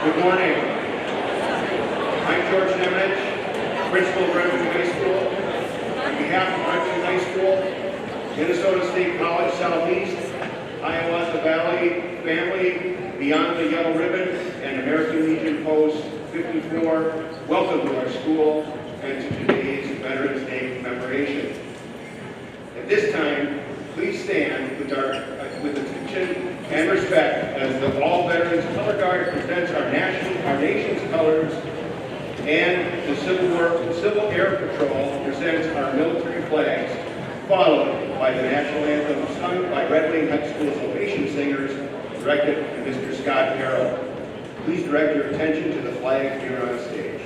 Good morning. I'm George Nemenich, principal of Redwood High School. On behalf of Redwood High School, Minnesota State College Southeast, Hiawatha Valley family, Beyond the Yellow Ribbon, and American Legion Post 54, welcome to our school and to today's Veterans Day commemoration. At this time, please stand with attention and respect as the All Veterans Color Guard presents our nation's colors, and the Civil Air Patrol presents our military flags, followed by the national anthem sung by Red Wing High School's ovation singers, directed to Mr. Scott Carroll. Please direct your attention to the flags here on stage.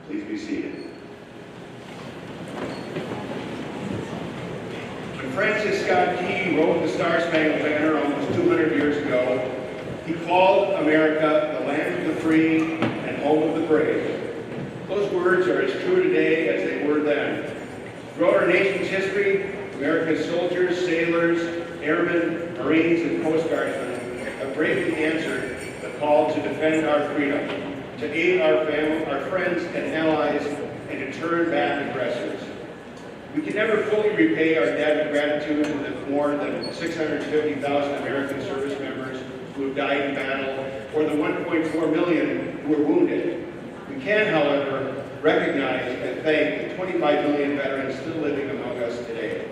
Please be seated. When Francis Scott Key wrote the Star-Spangled Banner almost 200 years ago, he called America the land of the free and home of the brave. Those words are as true today as they were then. Throughout our nation's history, America's soldiers, sailors, airmen, Marines, and Coast Guardsmen have bravely answered the call to defend our freedom, to aid our family, our friends and allies, and to turn back aggressors. We can never fully repay our debt of gratitude to the more than 650,000 American service members who have died in battle, or the 1.4 million who were wounded. We can, however, recognize and thank the 25 million veterans still living among us today.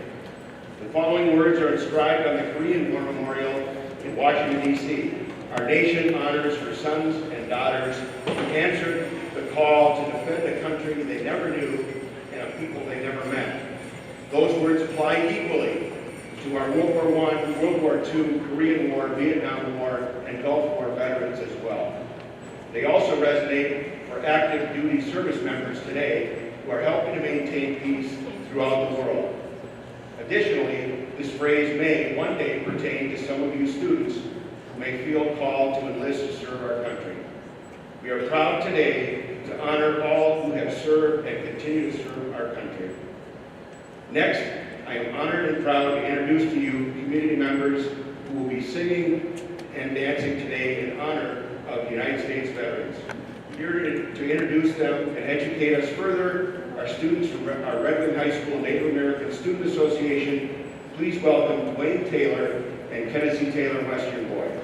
The following words are inscribed on the Korean War Memorial in Washington, D.C. Our nation honors her sons and daughters who answered the call to defend a country they never knew and a people they never met. Those words apply equally to our World War I, World War II, Korean War, Vietnam War, and Gulf War veterans as well. They also resonate for active duty service members today who are helping to maintain peace throughout the world. Additionally, this phrase may one day pertain to some of you students who may feel called to enlist to serve our country. We We are proud today to honor all who have served and continue to serve our country. Next, I am honored and proud to introduce to you community members who will be singing and dancing today in honor of the United States veterans. Here to introduce them and educate us further are students from our Redmond High School Native American Student Association. Please welcome Dwayne Taylor and Kennedy Taylor, Western Boy.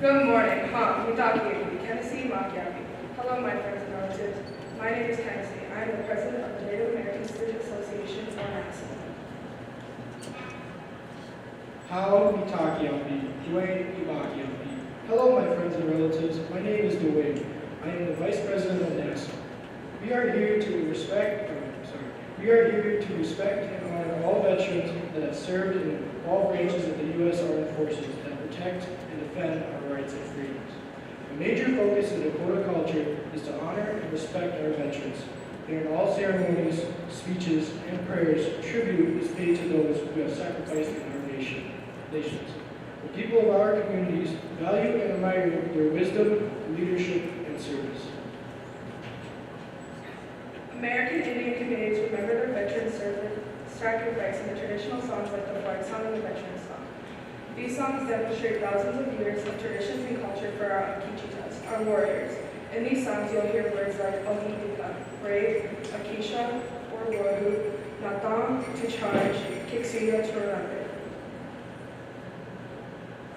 Good morning, Mitaki, Kennedy Makiaki. Hello, my friends and relatives. My name is Kennedy. I am the president of the Native American Student Association, or NASA. How Mitakiampi, Dwayne Ibakiampi. Hello, my friends and relatives. My name is Dwayne. I am the vice president of NASA. We are here to respect and honor all veterans that have served in all branches of the U.S. Armed Forces that protect and defend our rights and freedoms. A major focus of Dakota culture is to honor and respect our veterans. In all ceremonies, speeches, and prayers, tribute is paid to those who have sacrificed in our nations. The people of our communities value and admire their wisdom, leadership, and service. American Indian communities remember their veterans' sacrifice in the traditional songs like the flag song and the veterans song. These songs demonstrate thousands of years of traditions and culture for our Akichitas, our warriors. In these songs, you'll hear words like Ohidika, brave, Akisha, or Woru, Natang, to charge, Kiksuya, to remember.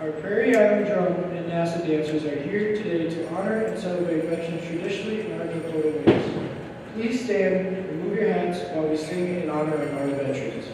Our Prairie Island Drum and NASA dancers are here today to honor and celebrate veterans traditionally in our Dakota ways. Please stand and move your hands while we sing in honor of our veterans.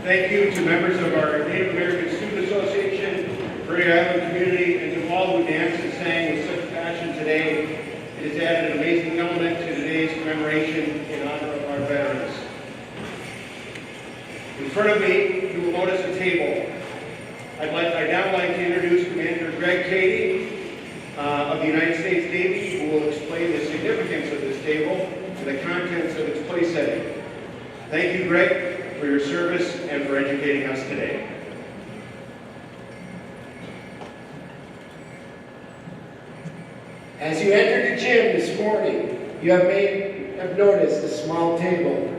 Thank you to members of our Native American Student Association, Prairie Island community, and to all who danced and sang with such passion today. It has added an amazing element to today's commemoration in honor of our veterans. In front of me, you will notice a table. I'd now like to introduce Commander Greg Cady of the United States Navy, who will explain the significance of this table and the contents of its place setting. Thank you, Greg, for your service and for educating us today. As you entered the gym this morning, you have noticed a small table.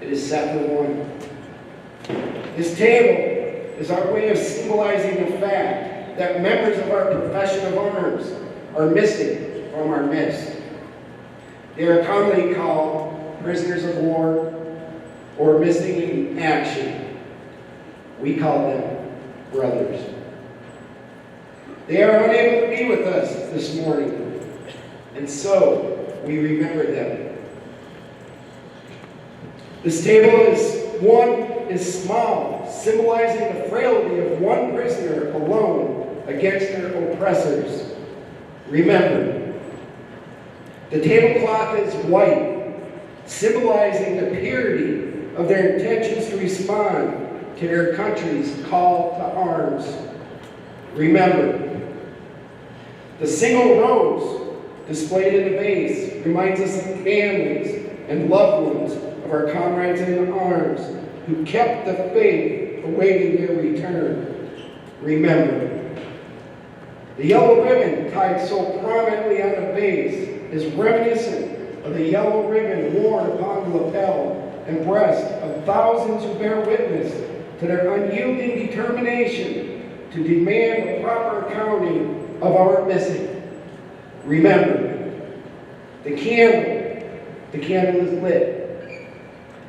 It is set for one. This table is our way of symbolizing the fact that members of our profession of arms are missing from our midst. They are commonly called prisoners of war or missing in action. We call them brothers. They are unable to be with us this morning, and so we remember them. This table is small, symbolizing the frailty of one prisoner alone against their oppressors. Remember, the tablecloth is white, symbolizing the purity of their intentions to respond to their country's call to arms. Remember, the single rose displayed in the vase reminds us of families and loved ones of our comrades in arms who kept the faith awaiting their return. Remember, the yellow ribbon tied so prominently on the vase is reminiscent of the yellow ribbon worn upon the lapel and breast of thousands who bear witness to their unyielding determination to demand the proper accounting of our missing. Remember, the candle is lit,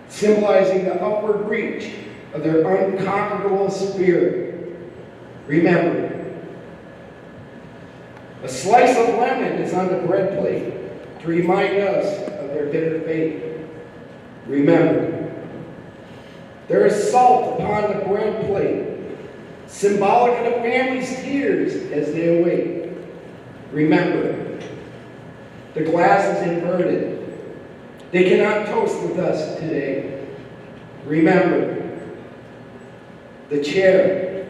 symbolizing the upward reach of their unconquerable spirit. Remember, a slice of lemon is on the bread plate to remind us of their bitter fate. Remember, there is salt upon the bread plate, symbolic of the family's tears as they await. Remember, the glass is inverted. They cannot toast with us today. Remember, the chair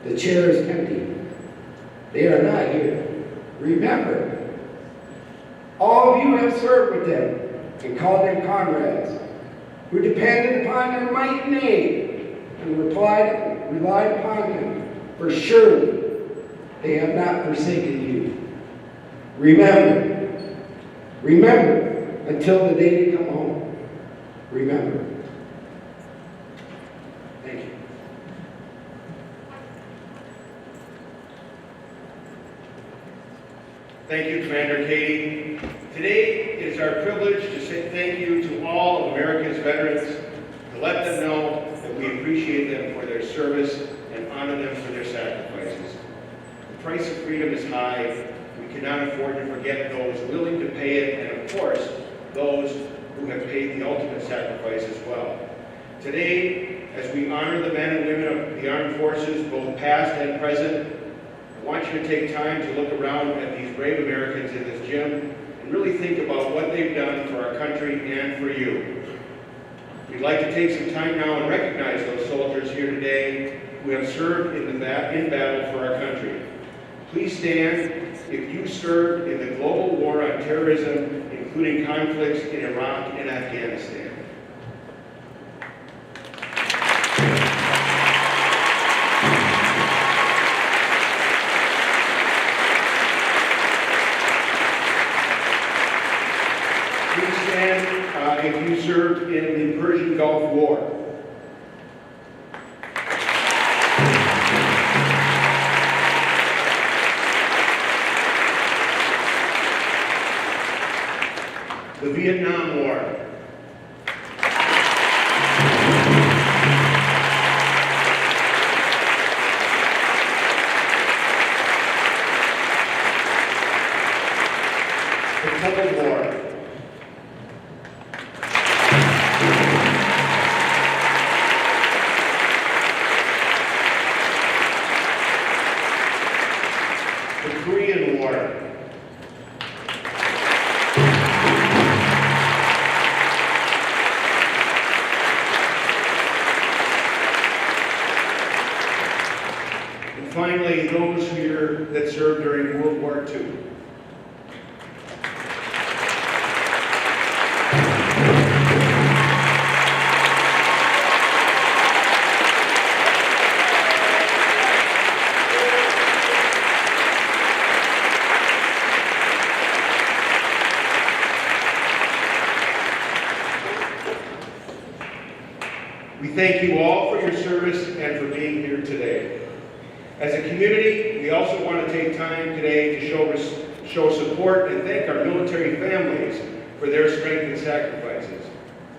is empty. They are not here. Remember, all of you have served with them and called them comrades, who depended upon their might and aid and relied upon them, for surely they have not forsaken you. Remember until the day they come home. Remember. Thank you. Thank you, Commander Cady. Today it is our privilege to say thank you to all of America's veterans, to let them know that we appreciate them for their service and honor them for their sacrifices. The price of freedom is high. We cannot afford to forget those willing to pay it, and of course, those who have paid the ultimate sacrifice as well. Today, as we honor the men and women of the armed forces, both past and present, I want you to take time to look around at these brave Americans in this gym and really think about what they've done for our country and for you. We'd like to take some time now and recognize those soldiers here today who have served in battle for our country. Please stand if you served in the global war on terrorism, including conflicts in Iraq and Afghanistan. Please stand if you served in the Persian Gulf War. The Vietnam War. The Cold War. that served during World War II. We thank you all for your service and for being here today. As a community, we also want to take time today to show support and thank our military families for their strength and sacrifices.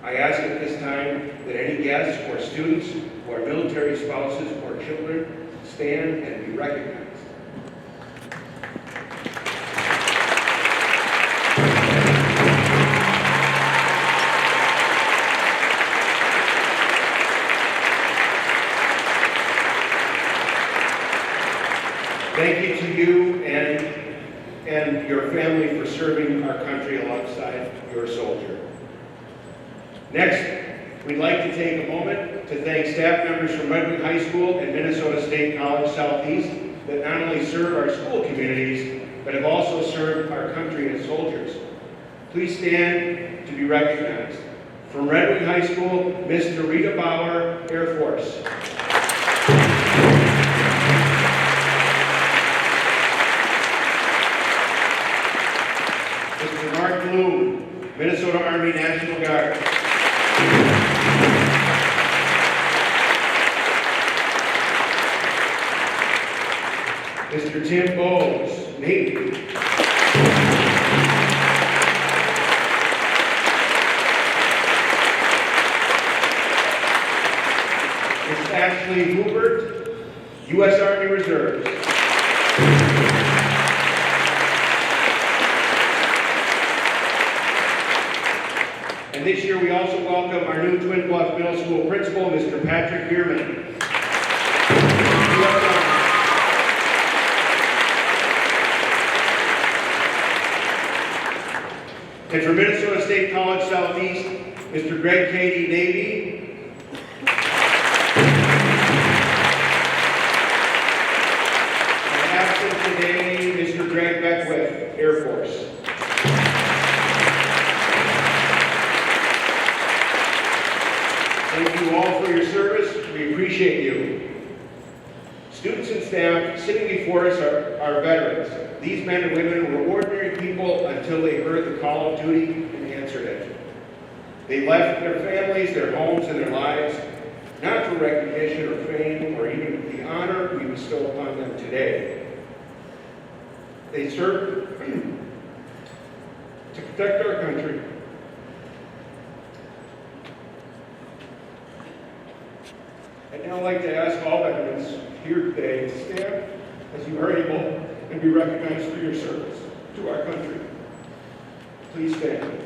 I ask at this time that any guests or students who are military spouses or children stand and be recognized. Thank you to you and your family for serving our country alongside your soldier. Next, we'd like to take a moment to thank staff members from Redwood High School and Minnesota State College Southeast that not only serve our school communities, but have also served our country as soldiers. Please stand to be recognized. From Redwood High School, Miss Dorita Bauer, Air Force. Mr. Mark Bloom, Minnesota Army National Guard. Mr. Tim Bowes, Navy. Ms. Ashley Hubert, U.S. Army Reserves. And this year we also welcome our new Twin Bluff Middle School principal, Mr. Patrick Bierman. And for Minnesota State College Southeast, Mr. Greg Cady, Navy. And absent today, Mr. Greg Beckwith, Air Force. Thank you all for your service. We appreciate you. Students and staff sitting before us are veterans. These men and women were ordinary people until they heard the call of duty and answered it. They left their families, their homes, and their lives, not for recognition or fame or even the honor we bestow upon them today. They served to protect our country. I'd now like to ask all veterans here today to stand as you are able and be recognized for your service to our country. Please stand.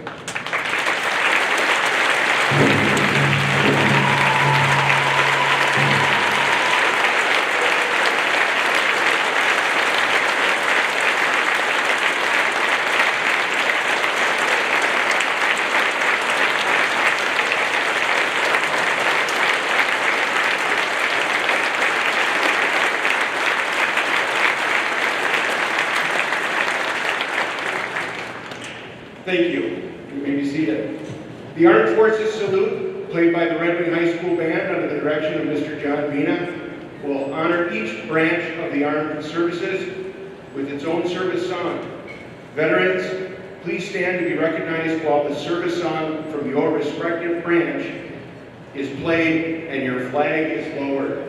Thank you. You may be seated. The Armed Forces Salute, played by the Redwood High School Band under the direction of Mr. John Vina, will honor each branch of the armed services with its own service song. Veterans, please stand to be recognized while the service song from your respective branch is played and your flag is lowered.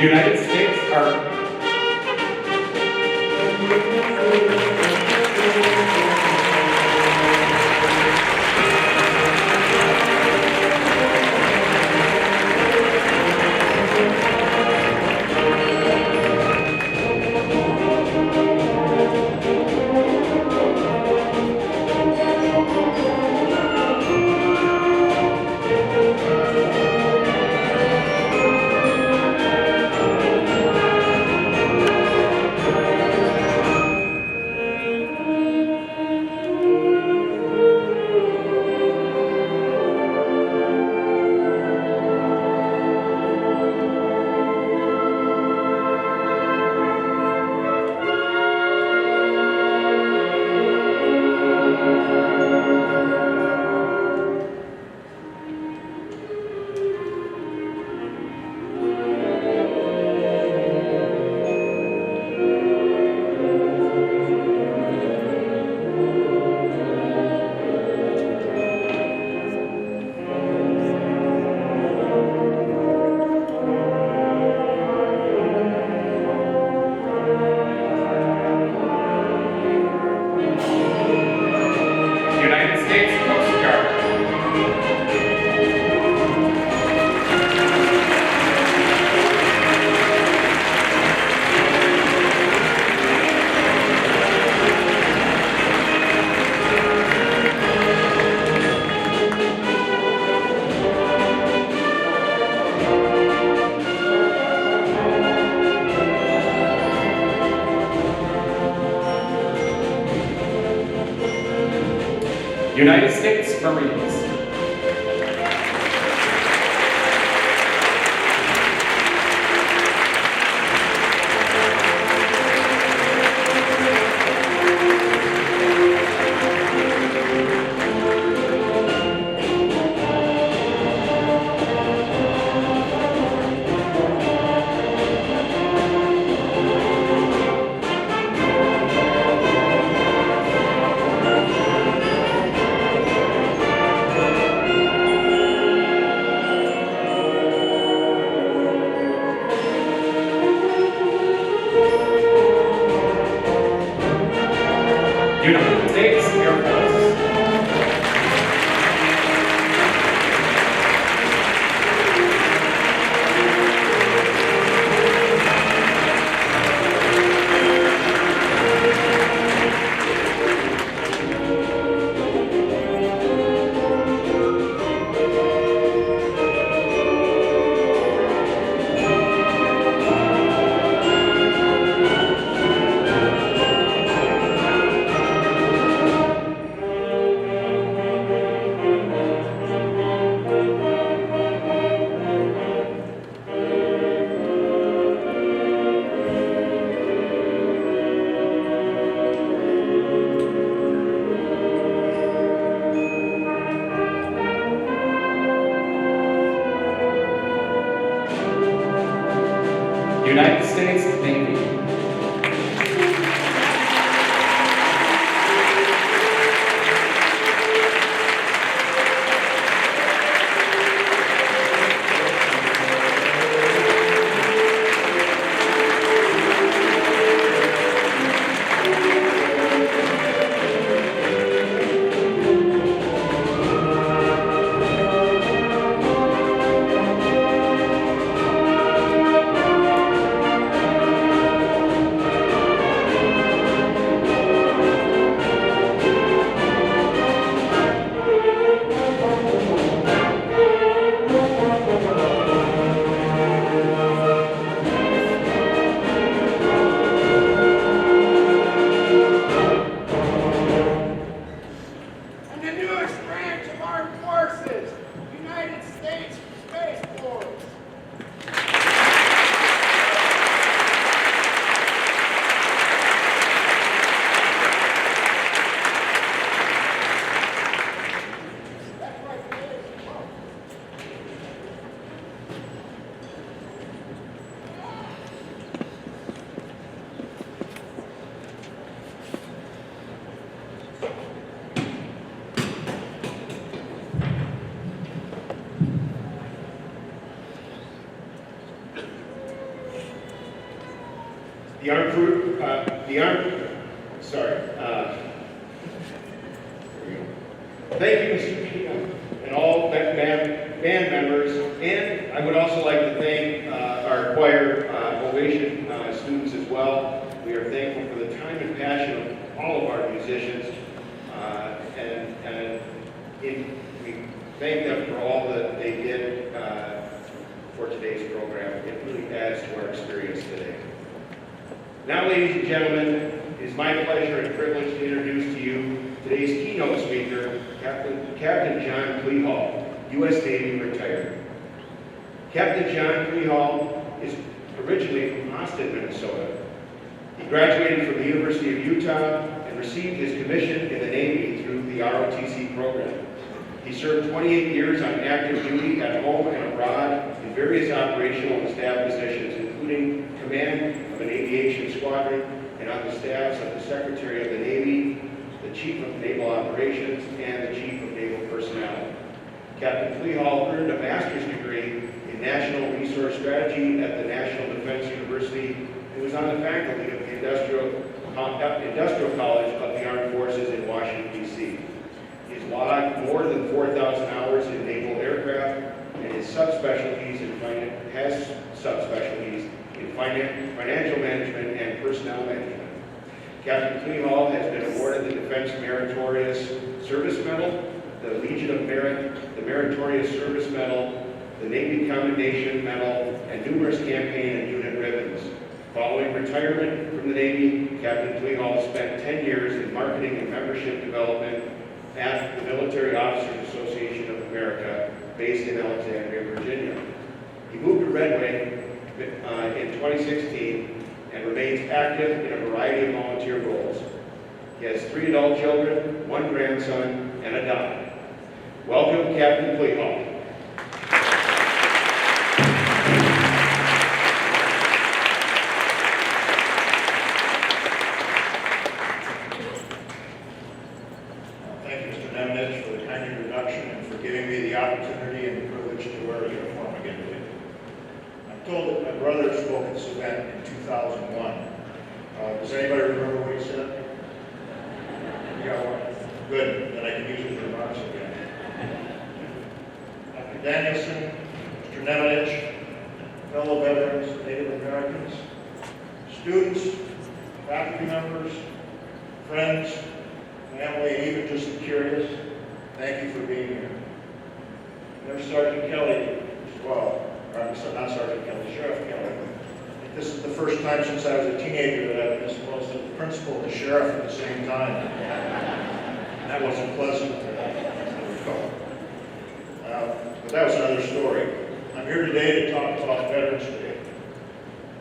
United States Army. United States Marines. United States Air Force. United States Navy. And the newest branch of armed forces, United States Space Force. That's right, it is. Oh. The armed crew, sorry. There we go. Thank you, Mr. Pena, and all band members, and I would also like to thank our choir Ovation students as well. We are thankful for the time and passion of all of our musicians, and we thank them for all that they did for today's program. It really adds to our experience today. Now, ladies and gentlemen, it is my pleasure and privilege to introduce to you today's keynote speaker, Captain John Clehall, U.S. Navy retired. Captain John Clehall is originally from Austin, Minnesota. He graduated from the University of Utah and received his commission in the Navy through the ROTC program. He served 28 years on active duty at home and abroad in various operational and staff positions, including command of an aviation squadron and on the staffs of the Secretary of the Navy, the Chief of Naval Operations, and the Chief of Naval Personnel. Captain Clehall earned a master's degree in National Resource Strategy at the National Defense University and was on the faculty of the Industrial College of the Armed Forces in Washington, D.C. He has logged more than 4,000 hours in naval aircraft and has subspecialties in financial management and personnel management. Captain Clehall has been awarded the Defense Meritorious Service Medal, the Legion of Merit, the Meritorious Service Medal, the Navy Commendation Medal, and numerous campaign and unit ribbons. Following retirement from the Navy, Captain Clehall spent 10 years in marketing and membership development at the Military Officers Association of America, based in Alexandria, Virginia. He moved to Red Wing in 2016 and remains active in a variety of volunteer roles. He has 3 adult children, 1 grandson, and a dog. Welcome, Captain Fleethall. Thank you, Mr. Nemenich, for the kind introduction and for giving me the opportunity and the privilege to wear a uniform again today. I'm told that my brother spoke at this event in 2001. Does anybody remember what he said? You got one? Good, then I can use his remarks again. Dr. Danielson, Mr. Nemenich, fellow veterans, Native Americans, students, faculty members, friends, family, and even just the curious, thank you for being here. There's Sergeant Kelly as well, or I'm sorry, not Sergeant Kelly, Sheriff Kelly. I think this is the first time since I was a teenager that I've been supposed to be the principal and the sheriff at the same time. That wasn't pleasant. But that was another story. I'm here today to talk about Veterans Day.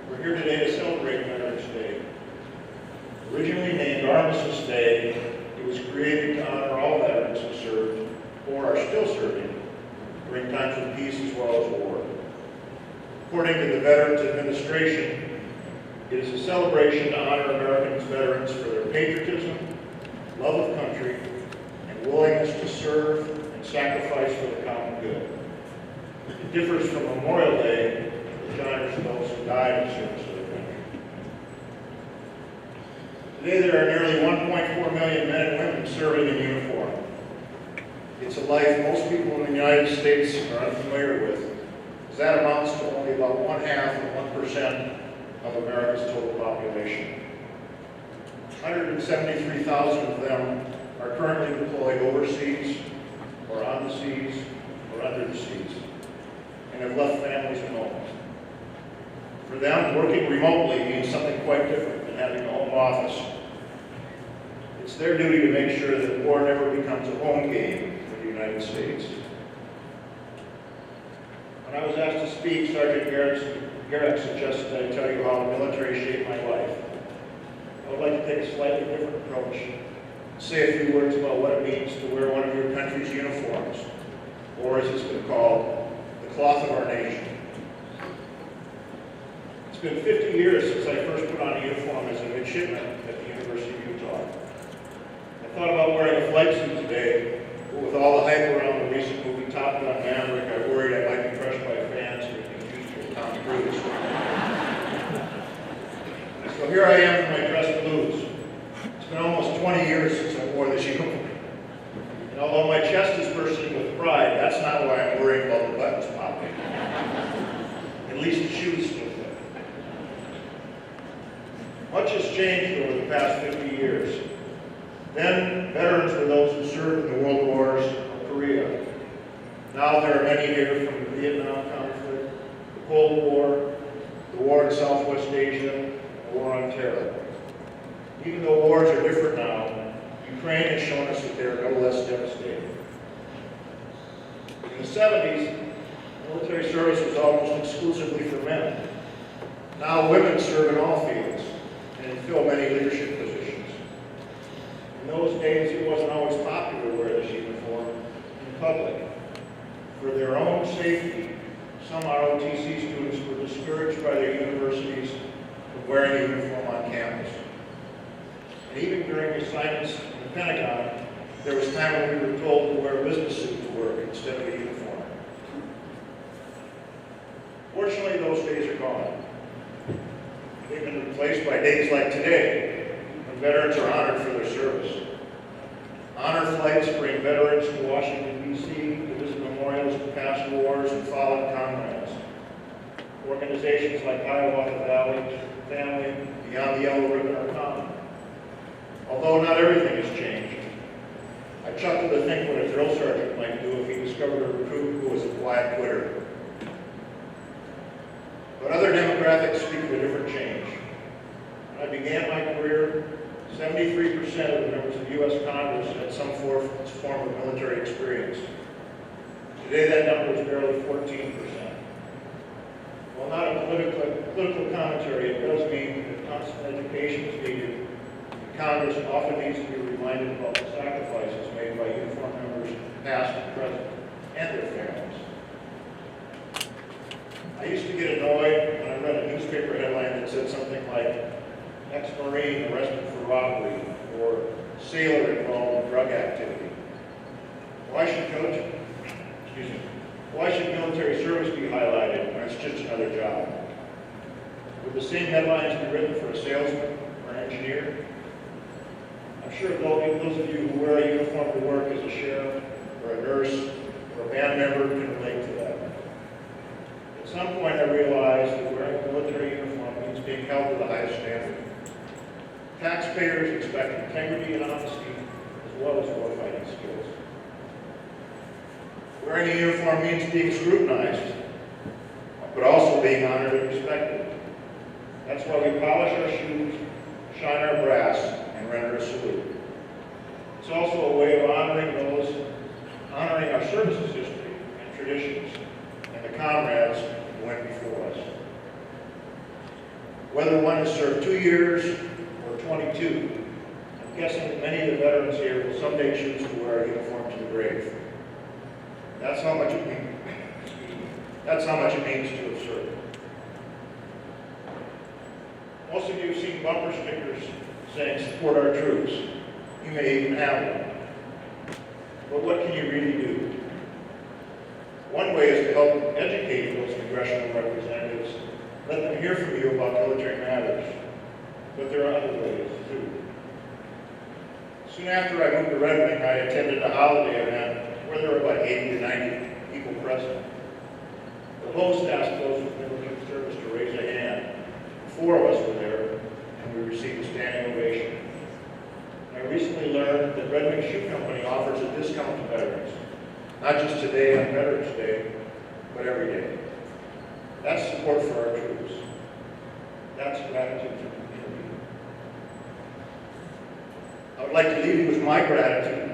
We're here today to celebrate Veterans Day. Originally named Armistice Day, it was created to honor all veterans who served or are still serving during times of peace as well as war. According to the Veterans Administration, it is a celebration to honor American veterans for their patriotism, love of country, and willingness to serve and sacrifice for the common good. It differs from Memorial Day, which honors those who died in service of the country. Today there are nearly 1.4 million men and women serving in uniform. It's a life most people in the United States are unfamiliar with, as that amounts to only about 1/2 of America's total population. 173,000 of them are currently deployed overseas, or on the seas, or under the seas, and have left families and homes. For them, working remotely means something quite different than having a home office. It's their duty to make sure that war never becomes a home game for the United States. When I was asked to speak, Sergeant Garrett suggested that I tell you how the military shaped my life. I would like to take a slightly different approach and say a few words about what it means to wear one of your country's uniforms, or as it's been called, the cloth of our nation. It's been 50 years since I first put on a uniform as a midshipman at the University of Utah. I thought about wearing a flight suit today, but with all the hype around the recent movie Top Gun Maverick, I worried I might be crushed by fans who are confused with Tom Cruise. So here I am in my dress blues. It's been almost 20 years since I wore this uniform. And although my chest is bursting with pride, that's not why I'm worrying about the buttons popping. At least the shoes still fit. Much has changed over the past 50 years. Then, veterans were those who served in the World Wars of Korea. Now there are many here from the Vietnam conflict, the Cold War, the war in Southwest Asia, and the war on terror. Even though wars are different now, Ukraine has shown us that they are no less devastating. In the 70s, military service was almost exclusively for men. Now women serve in all fields and fill many leadership positions. In those days, it wasn't always popular to wear this uniform in public. For their own safety, some ROTC students were discouraged by their universities from wearing a uniform on campus. And even during assignments in the Pentagon, there was time when we were told to wear a business suit to work instead of a uniform. Fortunately, those days are gone. They've been replaced by days like today, when veterans are honored for their service. Honor flights bring veterans to Washington, D.C. to visit memorials of past wars and fallen comrades. Organizations like Hiawatha Valley Family Beyond the Yellow Ribbon are common. Although not everything has changed, I chuckle to think what a drill sergeant might do if he discovered a recruit who was a quiet quitter. But other demographics speak of a different change. When I began my career 73% of the members of the U.S. Congress had some form of military experience. Today, that number is barely 14%. While not a political commentary, it does mean that constant education is needed. Congress often needs to be reminded about the sacrifices made by uniformed members, past and present, and their families. I used to get annoyed when I read a newspaper headline that said something like, ex-Marine arrested for robbery, or sailor involved in drug activity. Why should military service be highlighted when it's just another job? Would the same headlines be written for a salesman or an engineer? I'm sure those of you who wear a uniform to work as a sheriff or a nurse or a band member can relate to that. At some point I realized that wearing a military uniform means being held to the highest standard. Taxpayers expect integrity and honesty as well as warfighting skills. Wearing a uniform means being scrutinized, but also being honored and respected. That's why we polish our shoes, shine our brass, and render a salute. It's also a way of honoring our services history and traditions, and the comrades who went before us. Whether one has served 2 years or 22, I'm guessing that many of the veterans here will someday choose to wear a uniform to the grave. That's how much it means to have served. Most of you have seen bumper stickers saying, support our troops. You may even have one. But what can you really do? One way is to help educate those congressional representatives. Let them hear from you about military matters. But there are other ways, too. Soon after I moved to Red Wing, I attended a holiday event where there were about 80 to 90 people present. The host asked those with military service to raise a hand. 4 of us were there, and we received a standing ovation. I recently learned that Red Wing Shoe Company offers a discount to veterans, not just today on Veterans Day, but every day. That's support for our troops. That's gratitude for the community. I would like to leave you with my gratitude,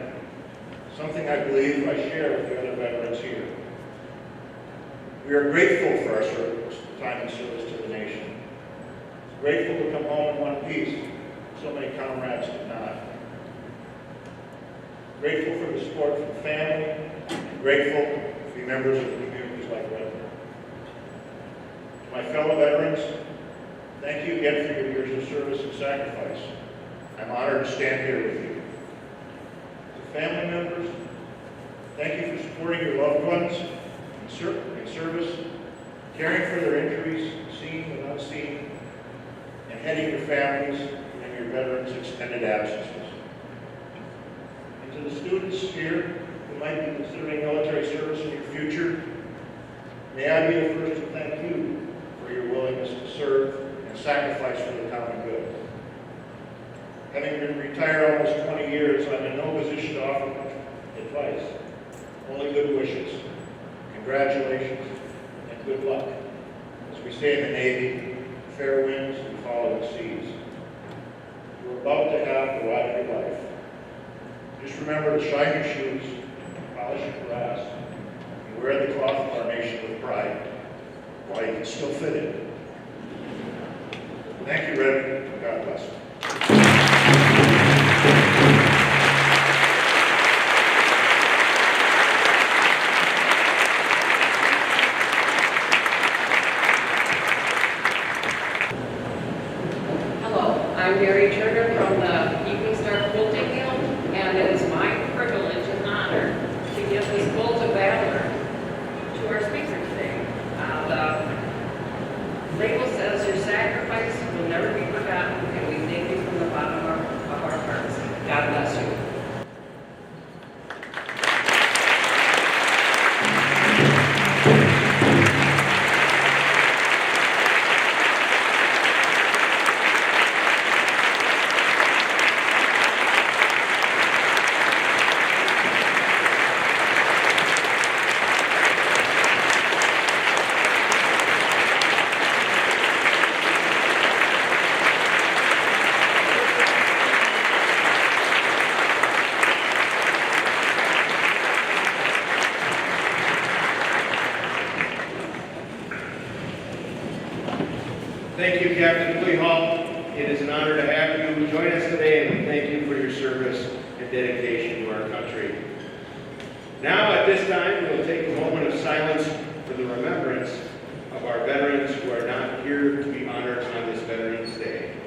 something I believe I share with the other veterans here. We are grateful for our service, time and service to the nation. Grateful to come home in one piece. So many comrades did not. Grateful for the support from family. And grateful to be members of communities like Red Wing. To my fellow veterans, thank you again for your years of service and sacrifice. I'm honored to stand here with you. To family members, thank you for supporting your loved ones in service, caring for their injuries, seen and unseen, and heading your families and your veterans' extended absences. And to the students here who might be considering military service in your future, may I be the first to thank you for your willingness to serve and sacrifice for the common good. Having been retired almost 20 years, I'm in no position to offer much advice, only good wishes, congratulations, and good luck as we stay in the Navy, fair winds and following seas. You're about to have the ride of your life. Just remember to shine your shoes, polish your brass, and wear the cloth of our nation with pride while you can still fit it. Thank you, Red, and God bless you. Hello, I'm Mary Turner from the Evening Star Quilting Guild, and it is my privilege and honor to give this quilt of valor to our speaker today. The label says, your sacrifice will never be forgotten, and we thank you from the bottom of our hearts. God bless you. Thank you, Captain Hall. It is an honor to have you join us today, and we thank you for your service and dedication to our country. Now, at this time, we'll take a moment of silence for the remembrance of our veterans who are not here to be honored on this Veterans Day.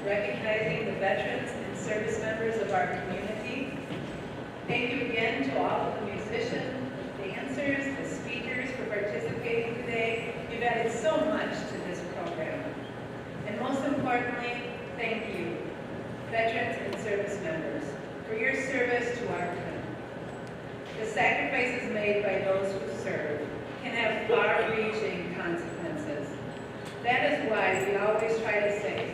recognizing the veterans and service members of our community. Thank you again to all of the musicians, the dancers, the speakers for participating today. You've added so much to this program. And most importantly, thank you, veterans and service members, for your service to our country. The sacrifices made by those who serve can have far-reaching consequences. That is why we always try to say,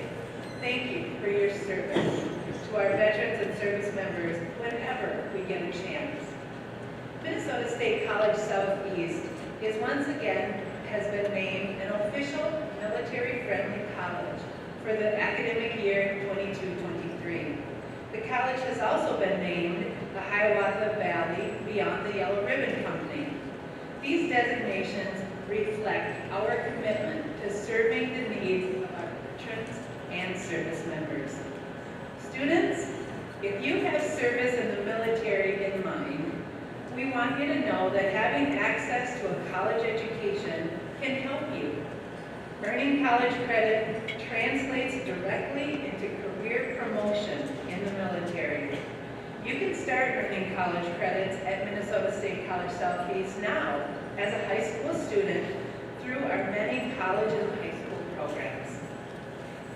thank you for your service to our veterans and service members whenever we get a chance. Minnesota State College Southeast is once again has been named an official military-friendly college for the academic year 22-23. The college has also been named the Hiawatha Valley Beyond the Yellow Ribbon Company. These designations reflect our commitment to serving the needs of our veterans and service members. Students, if you have service in the military in mind, we want you to know that having access to a college education can help you. Earning college credit translates directly into career promotion in the military. You can start earning college credits at Minnesota State College Southeast now as a high school student through our many college and high school programs.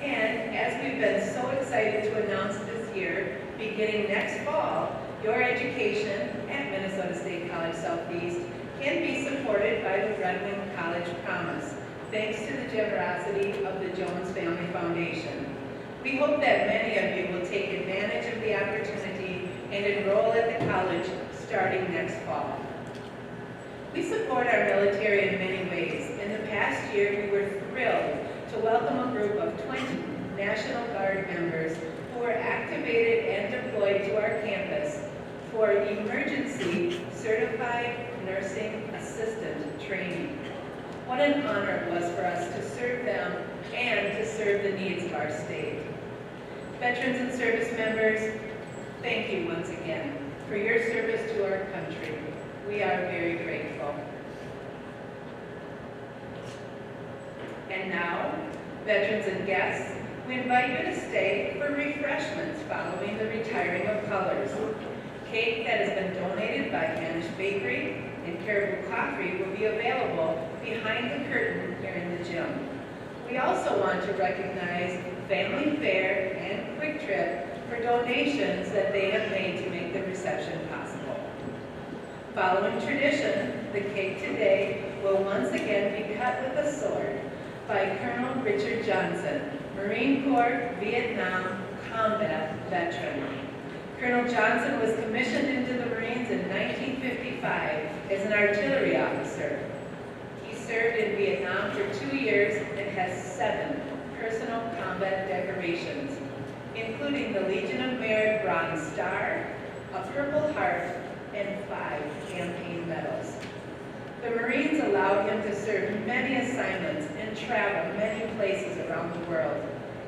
And as we've been so excited to announce this year, beginning next fall, your education at Minnesota State College Southeast can be supported by the Red Wing College Promise, thanks to the generosity of the Jones Family Foundation. We hope that many of you will take advantage of the opportunity and enroll at the college starting next fall. We support our military in many ways. In the past year, we were thrilled to welcome a group of 20 National Guard members who were activated and deployed to our campus for emergency certified nursing assistant training. What an honor it was for us to serve them and to serve the needs of our state. Veterans and service members, thank you once again for your service to our country. We are very grateful. And now, veterans and guests, we invite you to stay for refreshments following the retiring of colors. Cake that has been donated by Hanish Bakery and Caribou Coffee will be available behind the curtain here in the gym. We also want to recognize Family Fare and Quick Trip for donations that they have made to make the reception possible. Following tradition, the cake today will once again be cut with a sword by Colonel Richard Johnson, Marine Corps Vietnam combat veteran. Colonel Johnson was commissioned into the Marines in 1955 as an artillery officer. He served in Vietnam for 2 years and has 7 personal combat decorations, including the Legion of Merit Bronze Star, a Purple Heart, and 5 campaign medals. The Marines allowed him to serve many assignments and travel many places around the world.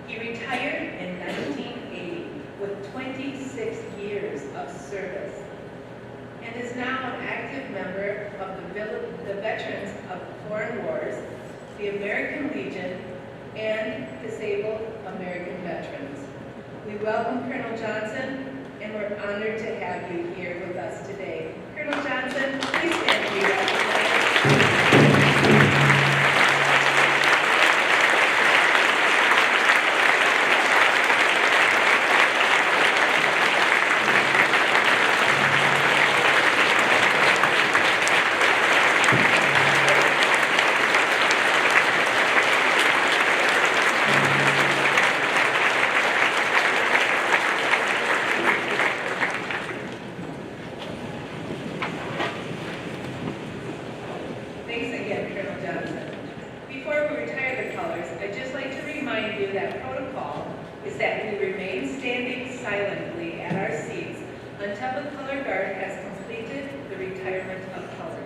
He retired in 1980 with 26 years of service and is now an active member of the Veterans of Foreign Wars, the American Legion, and Disabled American Veterans. We welcome Colonel Johnson, and we're honored to have you here with us today. Colonel Johnson, please stand to be recognized. Thanks again, Colonel Johnson. Before we retire the colors, I'd just like to remind you that protocol is that we remain standing silently at our seats until the color guard has completed the retirement of colors.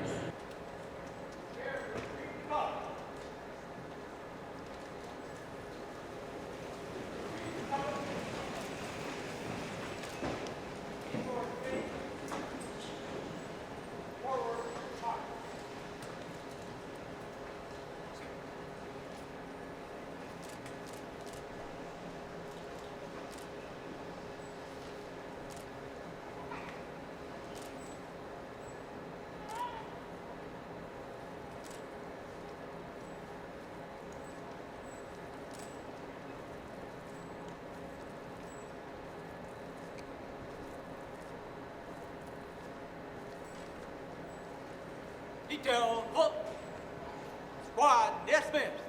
Detail, look. Squad, dismissed.